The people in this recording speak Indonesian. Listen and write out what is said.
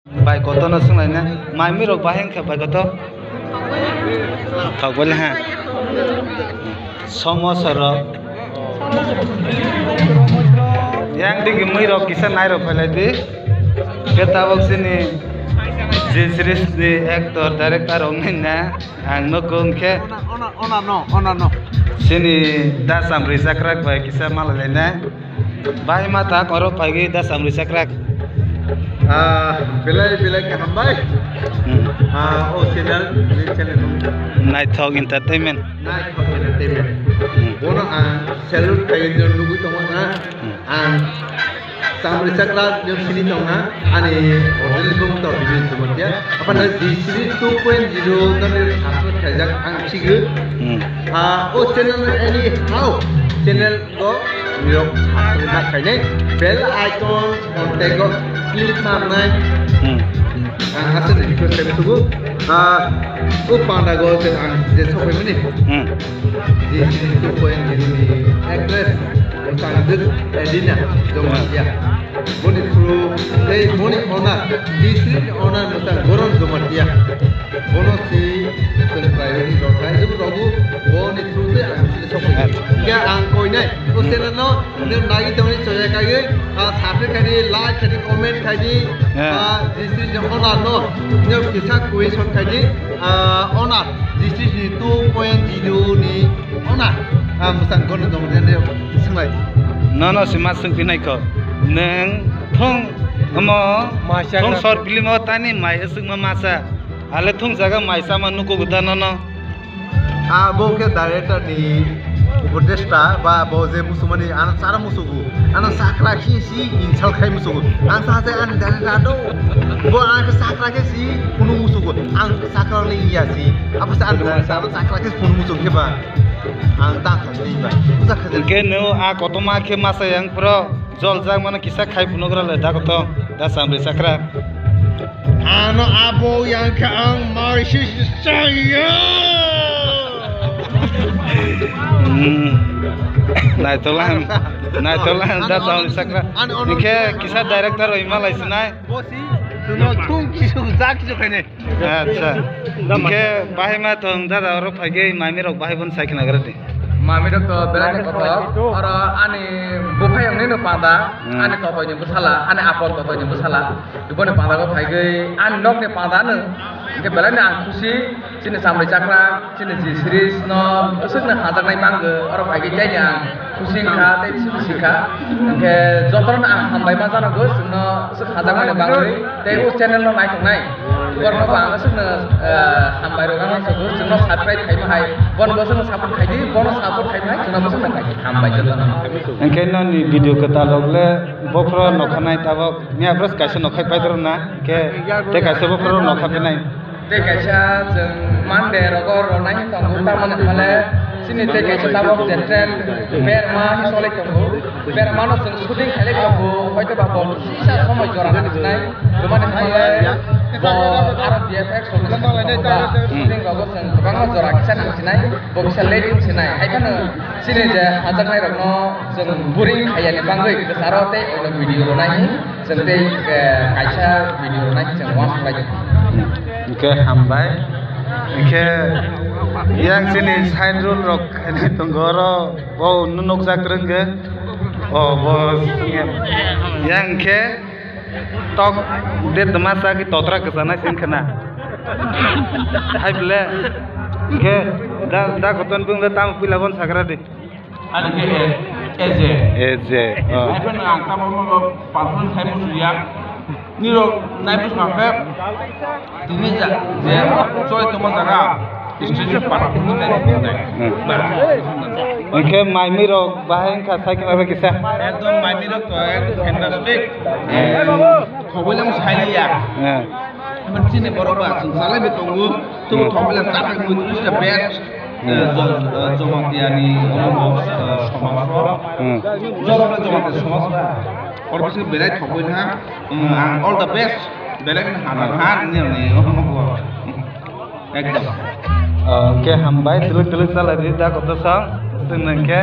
Bai koto no sungai na mai mi rok baheng ke bai koto thok bol ha samosa rok yang di gemui rok kisan nai rok phalai di ketabok sini series ni actor director rok na ang no kong ke ona no sini dasam risakrak bai kisan malalai na bai mata korok pagi dasam risakrak Bilai kahambai. Oh channel Night Talk Entertainment. Night Talk Entertainment. Bono salute kayak yang lugu tongana. Sambil saklar yang sini tongana. Ane hotel itu mau tahu di mana dia. Apa nanti di sini 2.0 kan satu saja angsigu. Oh channel ini how channel go. Yok nak kayaknya bell icon konten go klik mana hasil di video saya tunggu panda go jadi sampai mana di sini tu poin jadi actress sangat Edina jomah dia boni through dari boni owner di sini owner macam goron jomah dia bono si priority rokai itu ragu boni through tu sini sampai क्या कोई नहीं उससे ना ने नागी तमने चले कागे साथे खाली लाइक खाली कमेंट खाली जिस जब ओना नो ने किसा क्वेश्चन खाली ओना जिस 2.0 ni ओना मुसान कोन जमने ने संलाय no sima sungpinai ko neng thong amo thong short film tani mai asung ma masa ale thong jaga mai sama nuko gudana no bo ke director ni उपदेष्टा बा बजे मुसुमानी आन सारा मुसुगु आन साकरा खिसि इनसाल खाय मुसुगु आन साथे आन दान दादो बो आन साकरा के सि कुनु मुसुगु आन साकरा ले यासि apa sa an साकरा के कुनु मुसुगु के बा आन ता खासि बा उजा खासि ke no a kotoma ke masa yang pro jol jang mana kisa khai punogra le da koto da samri sakra ano abo yang ka ang marisi saya Naik tolan dah tahun sakra. Nikhe kisah director Imalai sunai. Bosi, suno tung kisu zak kisu kene. Acha. Nikhe bahe ma tong dah orang pagi mami rok bahe pun saiki nagar di. Mami rok to belakang kotor. Ora ane bukai yang ni no pada. Ane kotor ni besala. Ane apot kotor ni besala. Ibu ni pada ko pagi. Ane nok ni pada ne. Ke belakang ang kusi. Sini sampai cakra, sini di series no, usut na hazak nai mangga, orang pagi jaya, kusing kah, tapi sini sika, ke jodoh na hambai masa na gus, no usut hazak nai mangga, tapi us channel no naik tunai, orang no bang usut na hambai rogan na segus, no subscribe kai mahai, bon gus na support kai di, bon support kai mahai, no gus na kai hambai jodoh na. Engkau ni video katalog le, bokro nokhanai tabok, ni abras kaisa nokai paidron na, ke te kaisa bokro nokhapi nai. Te kaisa jeng mande rogor nai tonggu taman male sini te kaisa tabok jentren berma hisole tonggu berma no jeng shooting khale tonggu hoyto ba bol sisa somoy jorana nai jomane male bo aro VFX shooting rogor jeng bangma jora kisan sinai bo kisa leading sinai haikano sini je hazak nai rogno jeng buring khayani bangoi kesarote ono video nai jeng te kaisa video nai jeng watch lagi. Oke, hambai. Oke, yang sini side roll rock ini tenggoro, bau nunuk zakreng ke, oh bos, yang ke tok dia temasa ki totra kesana sini kena. Hai bela, ke dah koton pun dah tamu pilawon sakra deh. Ada ke Eze. Oh. Ada nak tamu mau patron saya musuh ni lo naik bus ngapep ini je soal itu masalah istri patron Oke, mami rok baheng kasai kenapa kisah? Ekdom mami rok to ekdom fantastic. Khobol yang saya ya. Macam ni baru bahasa. Salah betul. Tu khobol yang sangat mudah the best. Jomah dia ni orang sama. Jomah sama. Orang pasti berat khobol ha. All the best. Berat han ni orang. Ekdom. Oke, hambai teluk salah di dah kota sang senang ke